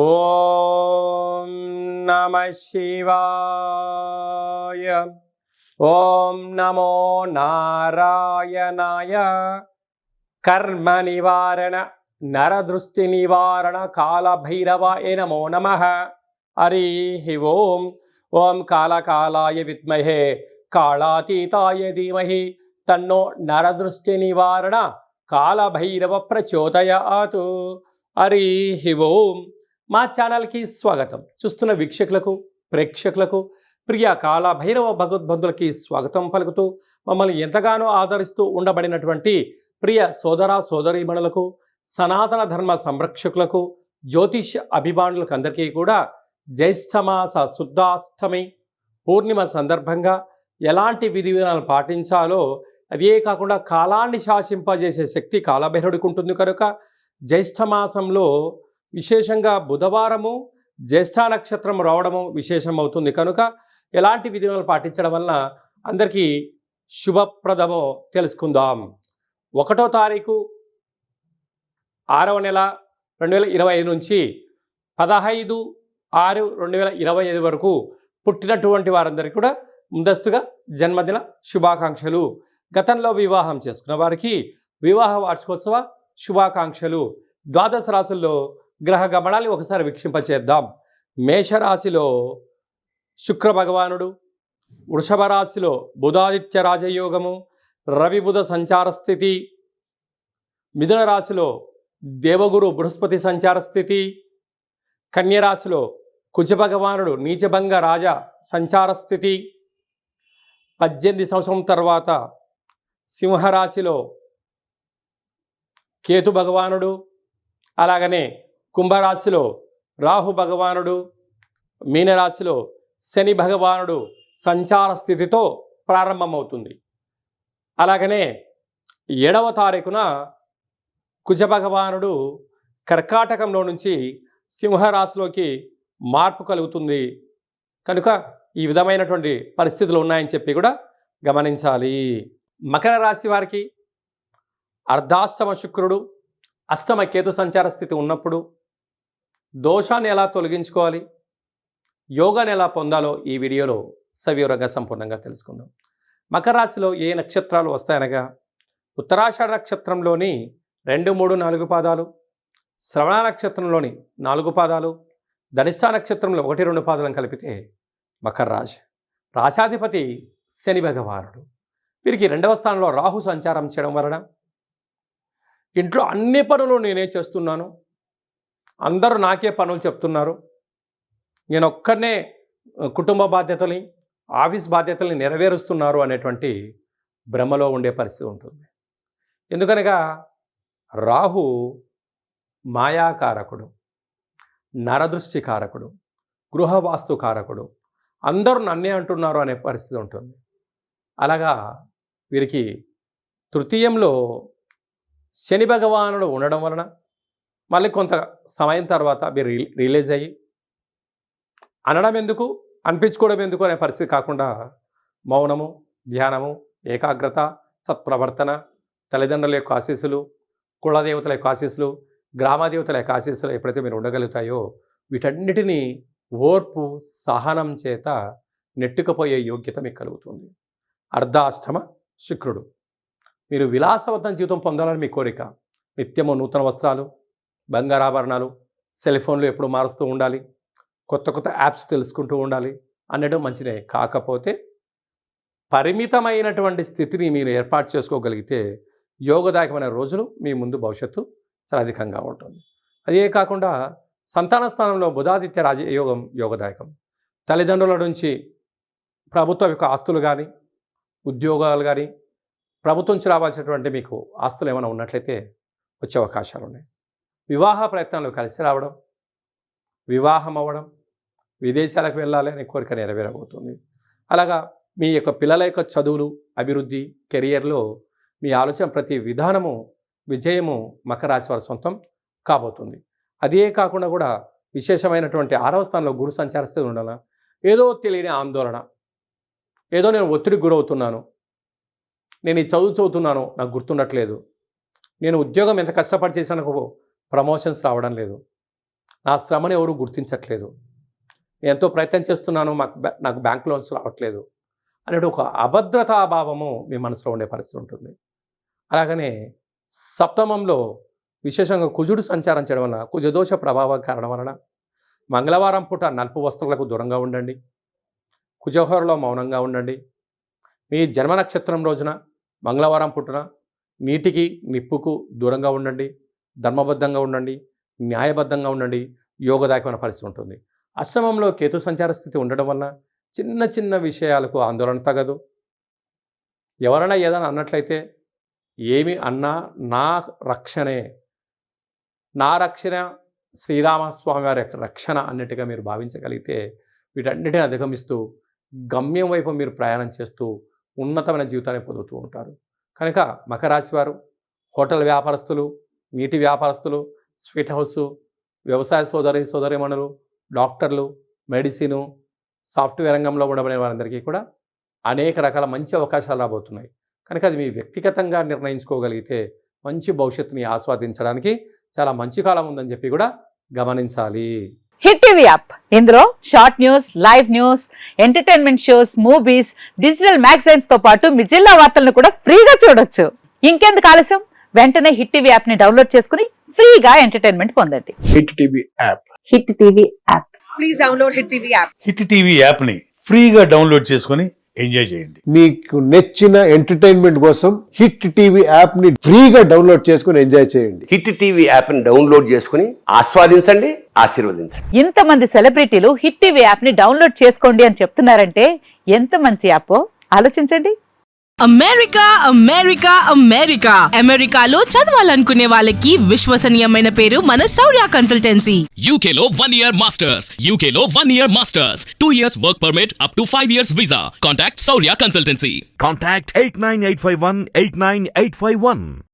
ఓం నమః శివాయ. ఓం నమో నారాయణాయ. కర్మ నివారణ నరదృష్టి నివారణ కాళభైరవాయ నమో నమః. హరి ఓం. ఓం కాళకాలాయ విద్మహే కాళాతీతాయ ధీమహి తన్నో నరదృష్టి నివారణ కాళభైరవ ప్రచోదయాతు. హరి ఓం. మా ఛానల్కి స్వాగతం. చూస్తున్న వీక్షకులకు, ప్రేక్షకులకు, ప్రియ కాళభైరవ భగవద్బంధులకి స్వాగతం పలుకుతూ మమ్మల్ని ఎంతగానో ఆదరిస్తూ ఉండబడినటువంటి ప్రియ సోదర సోదరీమణులకు, సనాతన ధర్మ సంరక్షకులకు, జ్యోతిష్ అభిమానులకు అందరికీ కూడా జ్యేష్ఠమాస శుద్ధాష్టమి పూర్ణిమ సందర్భంగా ఎలాంటి విధి విధానాలు పాటించాలో, అదే కాకుండా కాలాన్ని శాసింపజేసే శక్తి కాళభైరవుడికి ఉంటుంది కనుక జ్యేష్ఠమాసంలో విశేషంగా బుధవారము జ్యేష్ఠ నక్షత్రం రావడము విశేషం అవుతుంది కనుక ఎలాంటి విధానాలు పాటించడం వలన అందరికీ శుభప్రదమో తెలుసుకుందాం. 1వ తారీఖు 6వ నెల 2025 నుంచి 15/6/2025 వరకు పుట్టినటువంటి వారందరికీ కూడా ముందస్తుగా జన్మదిన శుభాకాంక్షలు. గతంలో వివాహం చేసుకున్న వారికి వివాహ వార్షికోత్సవ శుభాకాంక్షలు. ద్వాదశ రాశుల్లో గ్రహ గమనాన్ని ఒకసారి వీక్షింపచేద్దాం. మేషరాశిలో శుక్ర భగవానుడు, వృషభ రాశిలో బుధాదిత్య రాజయోగము, రవి బుధ సంచార స్థితి, మిథున రాశిలో దేవగురు బృహస్పతి సంచార స్థితి, కన్యరాశిలో కుజ భగవానుడు నీచభంగ రాజ సంచార స్థితి, 18 సంవత్సరం తర్వాత సింహరాశిలో కేతు భగవానుడు, అలాగనే కుంభరాశిలో రాహు భగవానుడు, మీనరాశిలో శని భగవానుడు సంచార స్థితితో ప్రారంభమవుతుంది. అలాగనే 7వ తారీఖున కుజ భగవానుడు కర్కాటకంలో నుంచి సింహరాశిలోకి మార్పు కలుగుతుంది కనుక ఈ విధమైనటువంటి పరిస్థితులు ఉన్నాయని చెప్పి కూడా గమనించాలి. మకర రాశి వారికి అర్ధాష్టమ శుక్రుడు, అష్టమ కేతు సంచార స్థితి ఉన్నప్పుడు దోషాన్ని ఎలా తొలగించుకోవాలి, యోగాన్ని ఎలా పొందాలో ఈ వీడియోలో సవివరంగా సంపూర్ణంగా తెలుసుకుందాం. మకర రాశిలో ఏ నక్షత్రాలు వస్తాయనగా ఉత్తరాషాఢ నక్షత్రంలోని 2, 3, 4 పాదాలు, శ్రవణ నక్షత్రంలోని 4 పాదాలు, ధనిష్ఠా నక్షత్రంలో 1, 2 పాదాలను కలిపితే మకర రాశి. రాశాధిపతి శని భగవానుడు. వీరికి 2వ స్థానంలో రాహు సంచారం చేయడం వలన ఇంట్లో అన్ని పనులు నేనే చేస్తున్నాను, అందరూ నాకే పనులు చెప్తున్నారు, నేను ఒక్కనే కుటుంబ బాధ్యతల్ని, ఆఫీస్ బాధ్యతల్ని నెరవేరుస్తున్నారు అనేటువంటి భ్రమలో ఉండే పరిస్థితి ఉంటుంది. ఎందుకనగా రాహు మాయాకారకుడు, నరదృష్టి కారకుడు, గృహవాస్తు కారకుడు, అందరూ నన్నే అంటున్నారు అనే పరిస్థితి ఉంటుంది. అలాగా వీరికి తృతీయంలో శని భగవానుడు ఉండడం వలన మళ్ళీ కొంత సమయం తర్వాత మీరు రిలీజ్ అయ్యి అనడం ఎందుకు, అనిపించుకోవడం ఎందుకు అనే పరిస్థితి కాకుండా మౌనము, ధ్యానము, ఏకాగ్రత, సత్ప్రవర్తన, తల్లిదండ్రుల యొక్క ఆశీస్సులు, కులదేవతల యొక్క ఆశీస్సులు, గ్రామదేవతల యొక్క ఆశీస్సులు ఎప్పుడైతే మీరు ఉండగలుగుతాయో వీటన్నిటినీ ఓర్పు, సహనం చేత నెట్టుకుపోయే యోగ్యత మీకు కలుగుతుంది. అర్ధాష్టమ శుక్రుడు. మీరు విలాసవంతం జీవితం పొందాలని మీ కోరిక. నిత్యము నూతన వస్త్రాలు, బంగారాభరణాలు, సెల్ ఫోన్లు ఎప్పుడు మారుస్తూ ఉండాలి, కొత్త కొత్త యాప్స్ తెలుసుకుంటూ ఉండాలి అనడం మంచిదే. కాకపోతే పరిమితమైనటువంటి స్థితిని మీరు ఏర్పాటు చేసుకోగలిగితే యోగదాయకమైన రోజులు మీ ముందు భవిష్యత్తు చాలా అధికంగా ఉంటుంది. అదే కాకుండా సంతాన స్థానంలో బుధాదిత్య రాజయోగం యోగదాయకం. తల్లిదండ్రుల నుంచి ప్రభుత్వ యొక్క ఆస్తులు కానీ, ఉద్యోగాలు కానీ, ప్రభుత్వం నుంచి రావాల్సినటువంటి మీకు ఆస్తులు ఏమైనా ఉన్నట్లయితే వచ్చే అవకాశాలు ఉన్నాయి. వివాహ ప్రయత్నాలు కలిసి రావడం, వివాహం అవ్వడం, విదేశాలకు వెళ్ళాలి అనే కోరిక నెరవేరబోతుంది. అలాగా మీ యొక్క పిల్లల యొక్క చదువులు, అభివృద్ధి, కెరియర్లో మీ ఆలోచన ప్రతి విధానము, విజయము మకర రాశి వారి సొంతం కాబోతుంది. అదే కాకుండా కూడా విశేషమైనటువంటి 6వ స్థానంలో గురు సంచారిస్తూ ఉండాల. ఏదో తెలియని ఆందోళన, ఏదో నేను ఒత్తిడికి గురవుతున్నాను, నేను ఈ చదువుతున్నాను నాకు గుర్తుండట్లేదు, నేను ఉద్యోగం ఎంత కష్టపడి చేసినా నాకు ప్రమోషన్స్ రావడం లేదు, నా శ్రమను ఎవరు గుర్తించట్లేదు, నేను ఎంతో ప్రయత్నం చేస్తున్నాను, నాకు బ్యాంక్ లోన్స్ రావట్లేదు అనే ఒక అభద్రతాభావము మీ మనసులో ఉండే పరిస్థితి ఉంటుంది. అలాగనే సప్తమంలో విశేషంగా కుజుడు సంచారం చేయడం వలన, కుజదోష ప్రభావం కారణం వలన మంగళవారం పూట నలుపు వస్తువులకు దూరంగా ఉండండి, కుజహోరలో మౌనంగా ఉండండి. మీ జన్మ నక్షత్రం రోజున మంగళవారం పుట్టున నీటికి నిప్పుకు దూరంగా ఉండండి, ధర్మబద్ధంగా ఉండండి, న్యాయబద్ధంగా ఉండండి. యోగదాయకమైన పరిస్థితి ఉంటుంది. అష్టమంలో కేతు సంచార స్థితి ఉండడం వలన చిన్న చిన్న విషయాలకు ఆందోళన తగదు. ఎవరైనా ఏదైనా అన్నట్లయితే ఏమి అన్నా నా రక్షణే, నా రక్షణ శ్రీరామస్వామి వారి యొక్క రక్షణ అన్నట్టుగా మీరు భావించగలిగితే వీటన్నిటిని అధిగమిస్తూ గమ్యం వైపు మీరు ప్రయాణం చేస్తూ ఉన్నతమైన జీవితాన్ని పొందుతూ ఉంటారు. కనుక మకర రాశి వారు హోటల్ వ్యాపారస్తులు, నీటి వ్యాపారస్తులు, స్వీట్ హౌసు, వ్యవసాయ సోదరిమణులు, డాక్టర్లు, మెడిసిను, సాఫ్ట్వేర్ రంగంలో ఉండబడే వారందరికీ కూడా అనేక రకాల మంచి అవకాశాలు రాబోతున్నాయి. కనుక అది మీ వ్యక్తిగతంగా నిర్ణయించుకోగలిగితే మంచి భవిష్యత్తుని ఆస్వాదించడానికి చాలా మంచి కాలం ఉందని చెప్పి కూడా గమనించాలి. హిట్ టీవీ యాప్, ఇందులో short news, live news, entertainment shows, movies, digital magazines తో పాటు మీ జిల్లా వార్తలను కూడా ఫ్రీగా చూడొచ్చు. ఇంకెందుకు ఆలస్యం, వెంటనే హిట్ టీవీ యాప్ ని డౌన్లోడ్ చేసుకుని ఫ్రీగా ఎంటర్టైన్మెంట్ పొందండి. Hit TV app. Hit TV app. Please download hit TV app. Hit TV app ని ఫ్రీగా డౌన్లోడ్ చేసుకొని ఎంజాయ్ చేయండి. మీకు నచ్చిన ఎంటర్టైన్మెంట్ కోసం హిట్ టీవీ యాప్ ని ఫ్రీగా డౌన్లోడ్ చేసుకొని ఎంజాయ్ చేయండి. హిట్ టీవీ యాప్ ని డౌన్లోడ్ చేసుకుని ఆస్వాదించండి, ఆశీర్వదించండి. ఇంతమంది సెలబ్రిటీలు హిట్ టీవీ యాప్ ని డౌన్లోడ్ చేసుకోండి అని చెప్తున్నారంటే ఎంత మంచి యాప్ ఆలోచించండి. అమెరికా అమెరికా అమెరికా అమెరికాలో చదవాలనుకునే వాళ్ళకి విశ్వసనీయమైన పేరు మన శౌర్య కన్సల్టెన్సీ. UK లో 1 year masters, UK లో 1 year masters, 2 years work permit up to 5 years visa. Contact Saurya Consultancy. Contact 89851 89851.